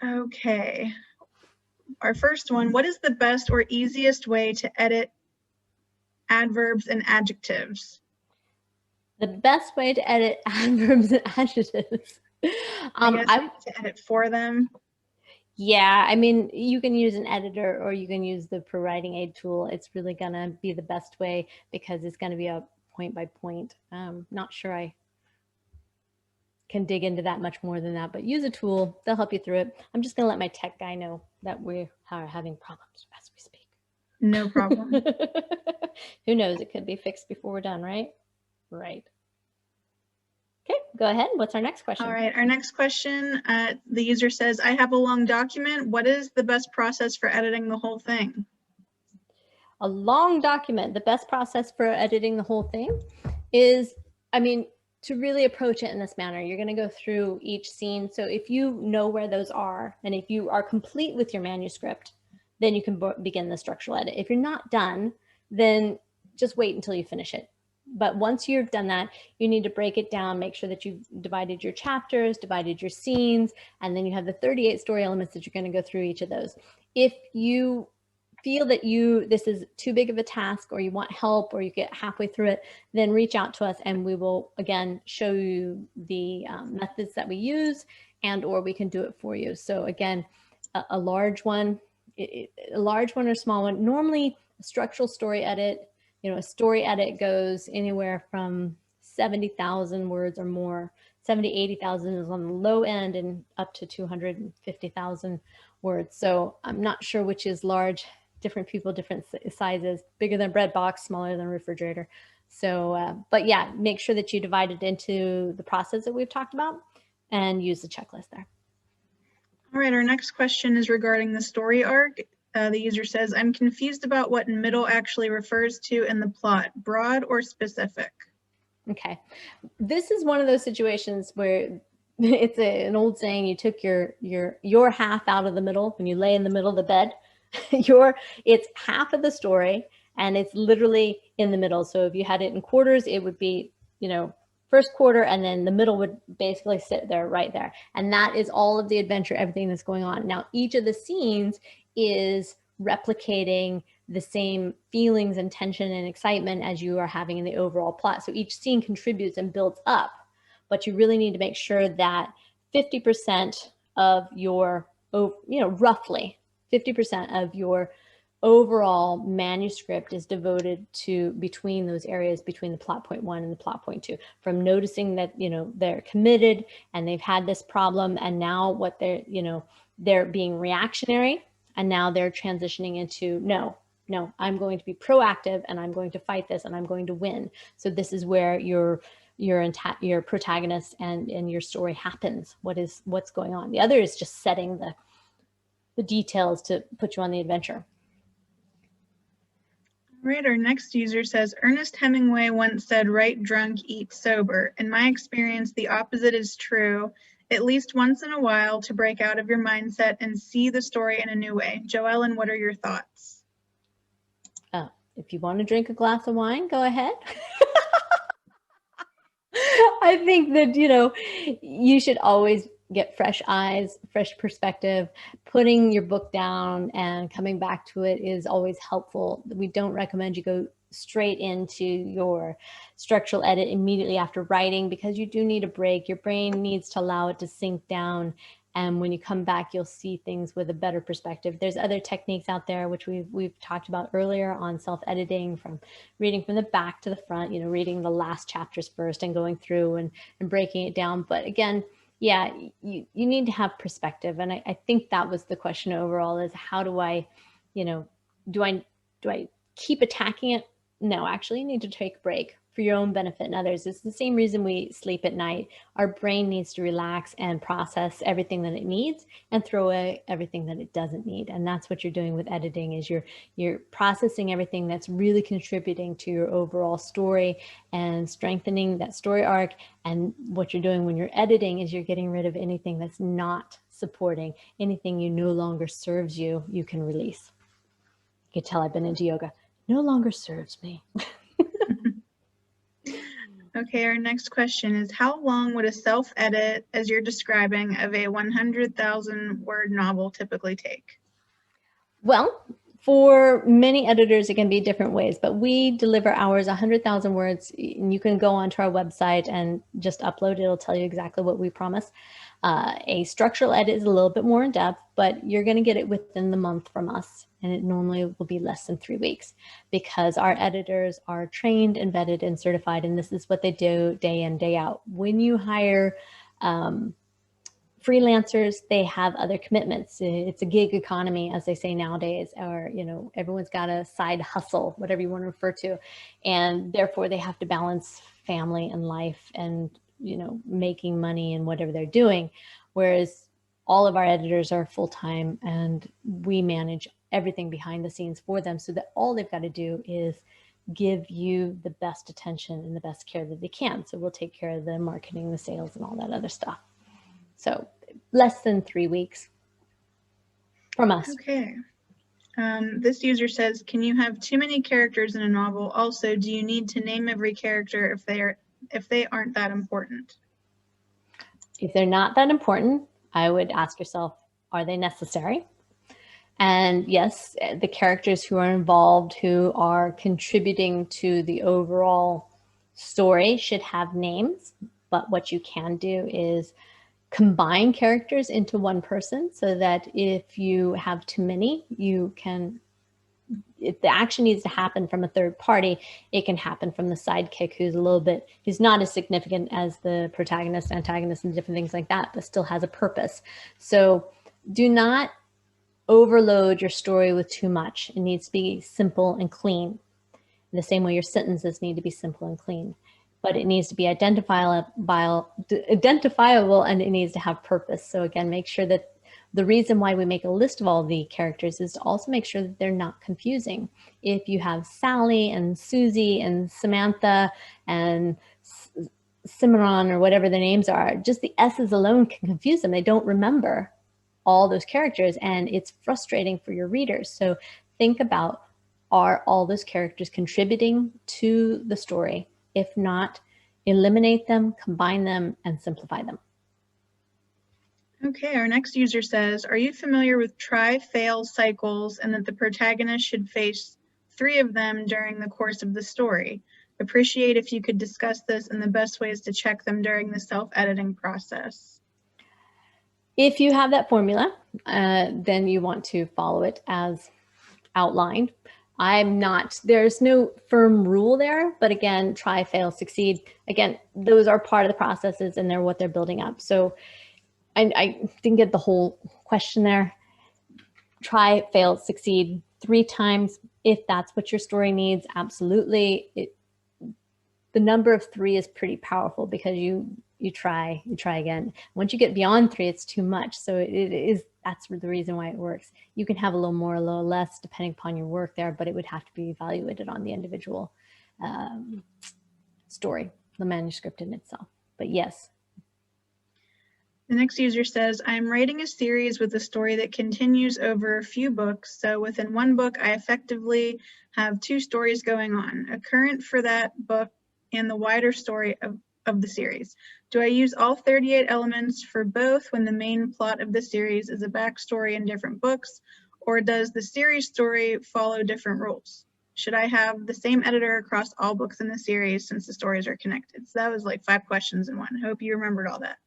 Okay. Our first one, what is the best or easiest way to edit adverbs and adjectives? The best way to edit adverbs and adjectives. I guess to edit for them. Yeah, I mean, you can use an editor or you can use the ProWritingAid tool. It's really going to be the best way because it's going to be a point by point. Not sure I can dig into that much more than that, but use a tool. They'll help you through it. I'm just going to let my tech guy know that we are having problems as we speak. No problem. Who knows? It could be fixed before we're done, right? Right. Okay, go ahead. What's our next question? All right, our next question, the user says, I have a long document. What is the best process for editing the whole thing? A long document, the best process for editing the whole thing is, to really approach it in this manner. You're going to go through each scene. So if you know where those are, and if you are complete with your manuscript, then you can begin the structural edit. If you're not done, then just wait until you finish it. But once you've done that, you need to break it down, make sure that you've divided your chapters, divided your scenes, and then you have the 38 story elements that you're going to go through each of those. If you feel that this is too big of a task, or you want help, or you get halfway through it, then reach out to us and we will again show you the methods that we use, and or we can do it for you. So again, a large one, a large one or small one. Normally, a structural story edit, a story edit goes anywhere from 70,000 words or more. 70, 80,000 is on the low end and up to 250,000 words. So I'm not sure which is large. Different people, different sizes, bigger than a bread box, smaller than a refrigerator. So, but yeah, make sure that you divide it into the process that we've talked about and use the checklist there. All right, our next question is regarding the story arc. The user says, I'm confused about what middle actually refers to in the plot, broad or specific? Okay, this is one of those situations where it's an old saying, you took your half out of the middle when you lay in the middle of the bed. It's half of the story and it's literally in the middle. So if you had it in quarters, it would be, first quarter, and then the middle would basically sit there, right there. And that is all of the adventure, everything that's going on. Now, each of the scenes is replicating the same feelings and tension and excitement as you are having in the overall plot. So each scene contributes and builds up, but you really need to make sure that 50% of your, roughly 50% of your overall manuscript is devoted to between those areas between the plot point 1 and the plot point 2, from noticing that they're committed and they've had this problem, and now what they're being reactionary, and now they're transitioning into no, I'm going to be proactive and I'm going to fight this and I'm going to win. So this is where your protagonist and your story happens. What's going on. The other is just setting the details to put you on the adventure. All right, our next user says, Ernest Hemingway once said, write drunk, eat sober. In my experience, the opposite is true, at least once in a while, to break out of your mindset and see the story in a new way. JoEllen, what are your thoughts? If you want to drink a glass of wine, go ahead. I think that, you should always get fresh eyes, fresh perspective. Putting your book down and coming back to it is always helpful. We don't recommend you go straight into your structural edit immediately after writing, because you do need a break. Your brain needs to allow it to sink down. And when you come back, you'll see things with a better perspective. There's other techniques out there, which we've talked about earlier on self-editing, from reading from the back to the front, reading the last chapters first and going through and breaking it down. But again, yeah, you need to have perspective. And I think that was the question overall, is how do I, do I keep attacking it? No, actually you need to take a break for your own benefit and others. It's the same reason we sleep at night. Our brain needs to relax and process everything that it needs and throw away everything that it doesn't need. And that's what you're doing with editing, is you're processing everything that's really contributing to your overall story and strengthening that story arc. And what you're doing when you're editing is you're getting rid of anything that's not supporting, anything you no longer serves you, you can release. You can tell I've been into yoga. No longer serves me. Okay, our next question is, how long would a self-edit, as you're describing, of a 100,000 word novel typically take? Well, for many editors, it can be different ways, but we deliver ours 100,000 words, and you can go onto our website and just upload it. It'll tell you exactly what we promise. A structural edit is a little bit more in depth, but you're going to get it within the month from us. And it normally will be less than 3 weeks, because our editors are trained and vetted and certified, and this is what they do day in, day out. When you hire freelancers, they have other commitments. It's a gig economy, as they say nowadays, or, everyone's got a side hustle, whatever you want to refer to. And therefore they have to balance family and life and, making money and whatever they're doing. Whereas all of our editors are full-time, and we manage everything behind the scenes for them, so that all they've got to do is give you the best attention and the best care that they can. So we'll take care of the marketing, the sales, and all that other stuff. So less than 3 weeks from us. Okay. This user says, can you have too many characters in a novel? Also, do you need to name every character if they aren't that important? If they're not that important, I would ask yourself, are they necessary? And yes, the characters who are involved, who are contributing to the overall story, should have names. But what you can do is combine characters into one person so that if you have too many, you can, if the action needs to happen from a third party, it can happen from the sidekick who's not as significant as the protagonist, antagonist, and different things like that, but still has a purpose. So do not overload your story with too much. It needs to be simple and clean. In the same way your sentences need to be simple and clean, but it needs to be identifiable and it needs to have purpose. So again, make sure that the reason why we make a list of all the characters is to also make sure that they're not confusing. If you have Sally and Susie and Samantha and Cimarron or whatever their names are, just the S's alone can confuse them. They don't remember all those characters and it's frustrating for your readers. So think about, are all those characters contributing to the story? If not, eliminate them, combine them, and simplify them. Okay, our next user says, are you familiar with try-fail cycles and that the protagonist should face 3 of them during the course of the story? Appreciate if you could discuss this and the best ways to check them during the self-editing process. If you have that formula, then you want to follow it as outlined. There's no firm rule there, but again, try, fail, succeed. Again, those are part of the processes and they're what they're building up. So I didn't get the whole question there. Try, fail, succeed 3 times. If that's what your story needs, absolutely. The number of 3 is pretty powerful because you try again. Once you get beyond 3, it's too much. So that's the reason why it works. You can have a little more, a little less, depending upon your work there, but it would have to be evaluated on the individual story, the manuscript in itself. But yes. The next user says, I'm writing a series with a story that continues over a few books. So within one book, I effectively have 2 stories going on, a current for that book and the wider story of the series. Do I use all 38 elements for both when the main plot of the series is a backstory in different books, or does the series story follow different rules? Should I have the same editor across all books in the series since the stories are connected? So that was like 5 questions in one. Hope you remembered all that.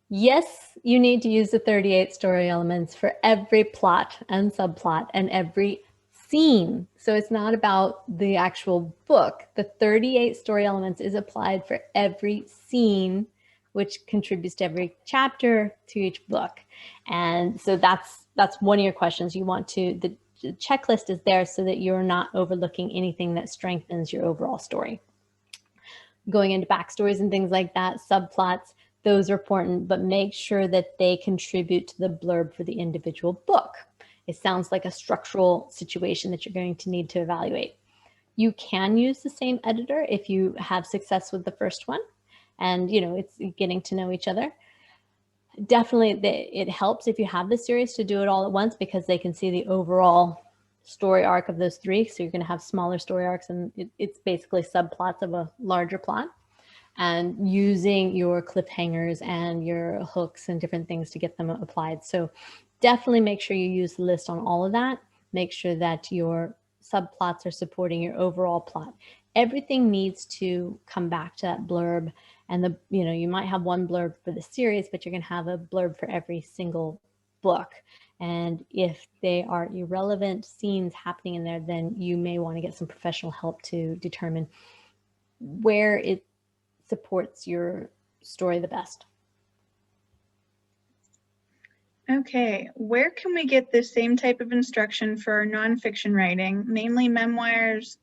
Yes, you need to use the 38 story elements for every plot and subplot and every scene. So it's not about the actual book. The 38 story elements is applied for every scene, which contributes to every chapter to each book. And so that's one of your questions. You want to, the checklist is there so that you're not overlooking anything that strengthens your overall story. Going into backstories and things like that, subplots, those are important, but make sure that they contribute to the blurb for the individual book. It sounds like a structural situation that you're going to need to evaluate. You can use the same editor if you have success with the first one and it's getting to know each other. Definitely it helps if you have the series to do it all at once because they can see the overall story arc of those 3. So you're going to have smaller story arcs and it's basically subplots of a larger plot, and using your cliffhangers and your hooks and different things to get them applied. So definitely make sure you use the list on all of that. Make sure that your subplots are supporting your overall plot. Everything needs to come back to that blurb, and you might have one blurb for the series, but you're going to have a blurb for every single book. And if they are irrelevant scenes happening in there, then you may want to get some professional help to determine where it supports your story the best. Okay, where can we get this same type of instruction for nonfiction writing, mainly memoirs,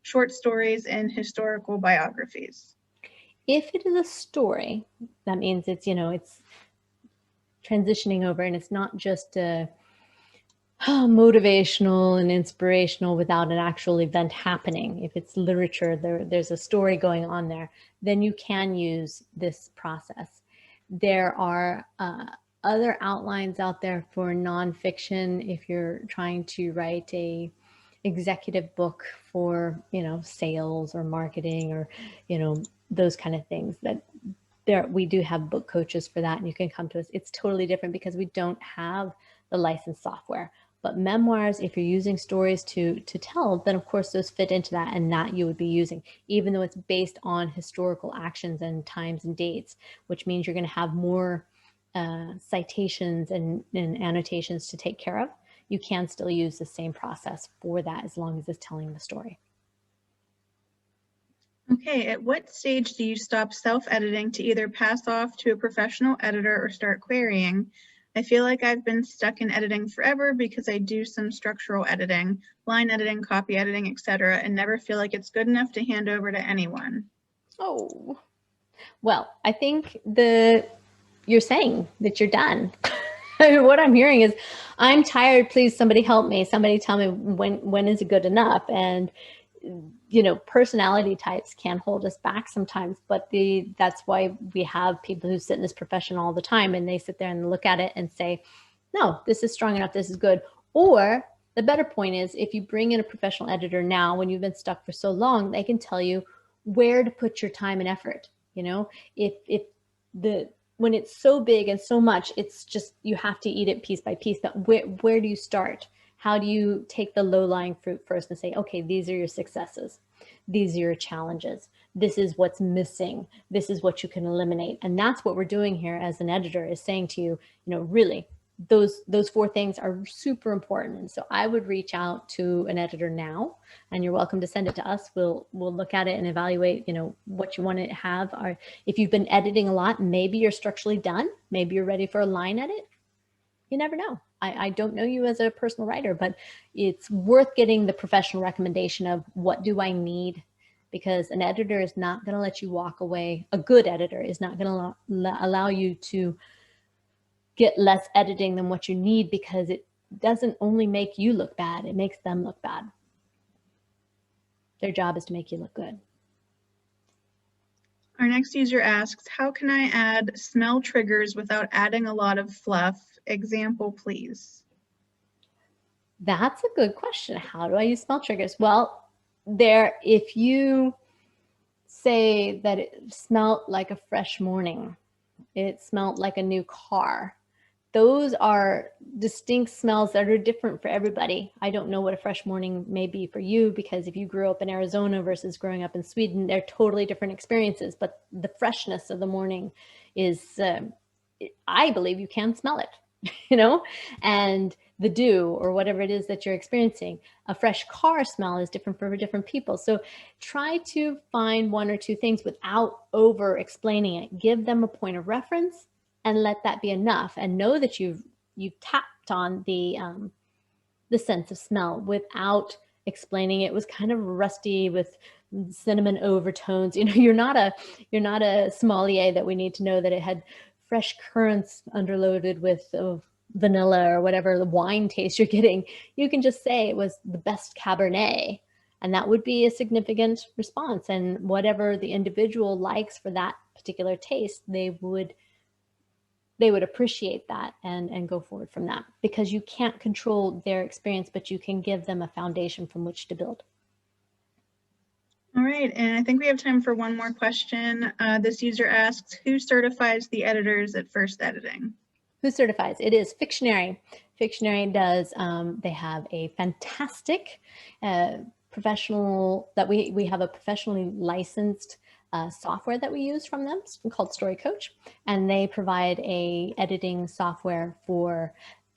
short stories, and historical biographies? If it is a story, that means it's transitioning over and it's not just motivational and inspirational without an actual event happening. If it's literature, there's a story going on there, then you can use this process. There are other outlines out there for nonfiction if you're trying to write a executive book for sales or marketing or those kind of things. That we do have book coaches for that, and you can come to us. It's totally different because we don't have the licensed software. But memoirs, if you're using stories to tell, then of course those fit into that, and that you would be using, even though it's based on historical actions and times and dates, which means you're going to have more citations and annotations to take care of. You can still use the same process for that as long as it's telling the story. Okay, at what stage do you stop self-editing to either pass off to a professional editor or start querying? I feel like I've been stuck in editing forever because I do some structural editing, line editing, copy editing, etc., and never feel like it's good enough to hand over to anyone. Oh, well, I think you're saying that you're done. What I'm hearing is, I'm tired, please somebody help me. Somebody tell me when is it good enough? And you know, personality types can hold us back sometimes, but that's why we have people who sit in this profession all the time, and they sit there and look at it and say, no, this is strong enough, this is good. Or the better point is, if you bring in a professional editor now, when you've been stuck for so long, they can tell you where to put your time and effort. You know, when it's so big and so much, it's just, you have to eat it piece by piece. But where do you start? How do you take the low-lying fruit first and say, okay, these are your successes. These are your challenges. This is what's missing. This is what you can eliminate. And that's what we're doing here as an editor, is saying to you, you know, really, those 4 things are super important. And so I would reach out to an editor now, and you're welcome to send it to us. We'll look at it and evaluate, you know, what you want to have. Or if you've been editing a lot, maybe you're structurally done. Maybe you're ready for a line edit. You never know. I don't know you as a personal writer, but it's worth getting the professional recommendation of what do I need, because an editor is not going to let you walk away. A good editor is not going to allow you to get less editing than what you need, because it doesn't only make you look bad, it makes them look bad. Their job is to make you look good. Our next user asks, how can I add smell triggers without adding a lot of fluff? Example, please. That's a good question. How do I use smell triggers? Well, if you say that it smelled like a fresh morning, it smelled like a new car, those are distinct smells that are different for everybody. I don't know what a fresh morning may be for you, because if you grew up in Arizona versus growing up in Sweden, they're totally different experiences. But the freshness of the morning is, I believe you can smell it, you know, and the dew or whatever it is that you're experiencing. A fresh car smell is different for different people. So try to find 1 or 2 things without over explaining it. Give them a point of reference and let that be enough, and know that you've tapped on the sense of smell without explaining it was kind of rusty with cinnamon overtones. You know, you're not a sommelier that we need to know that it had fresh currants underloaded with vanilla or whatever the wine taste you're getting. You can just say it was the best Cabernet, and that would be a significant response. And whatever the individual likes for that particular taste, they would appreciate that and go forward from that, because you can't control their experience, but you can give them a foundation from which to build. All right, and I think we have time for one more question. This user asks, who certifies the editors at First Editing? Who certifies? It is Fictionary. Fictionary does, they have a fantastic professional, that we have a professionally licensed software that we use from them called Story Coach, and they provide a editing software for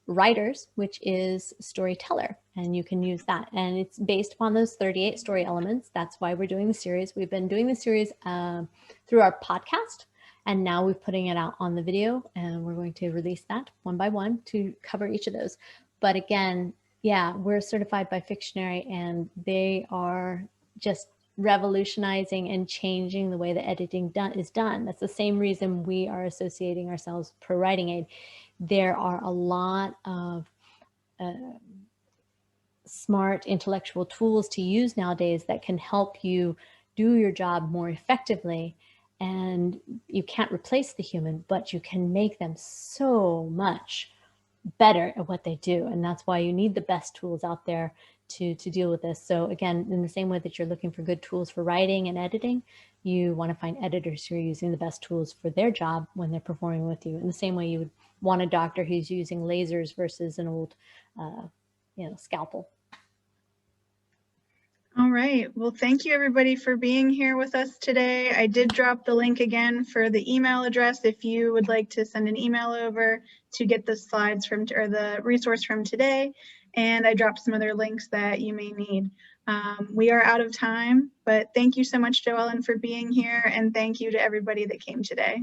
writers, which is Storyteller, and you can use that, and it's based upon those 38 story elements. That's why we're doing the series. We've been doing the series through our podcast, and now we're putting it out on the video, and we're going to release that one by one to cover each of those. But again, yeah, we're certified by Fictionary, and they are just revolutionizing and changing the way that editing is done. That's the same reason we are associating ourselves with ProWritingAid. There are a lot of smart intellectual tools to use nowadays that can help you do your job more effectively. And you can't replace the human, but you can make them so much better at what they do. And that's why you need the best tools out there to deal with this. So again, in the same way that you're looking for good tools for writing and editing, you want to find editors who are using the best tools for their job when they're performing with you. In the same way you would want a doctor who's using lasers versus an old scalpel. All right. Well, thank you everybody for being here with us today. I did drop the link again for the email address if you would like to send an email over to get the slides from, or the resource from today. And I dropped some other links that you may need. We are out of time, but thank you so much, JoEllen, for being here. And thank you to everybody that came today.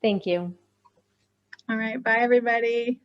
Thank you. All right. Bye, everybody.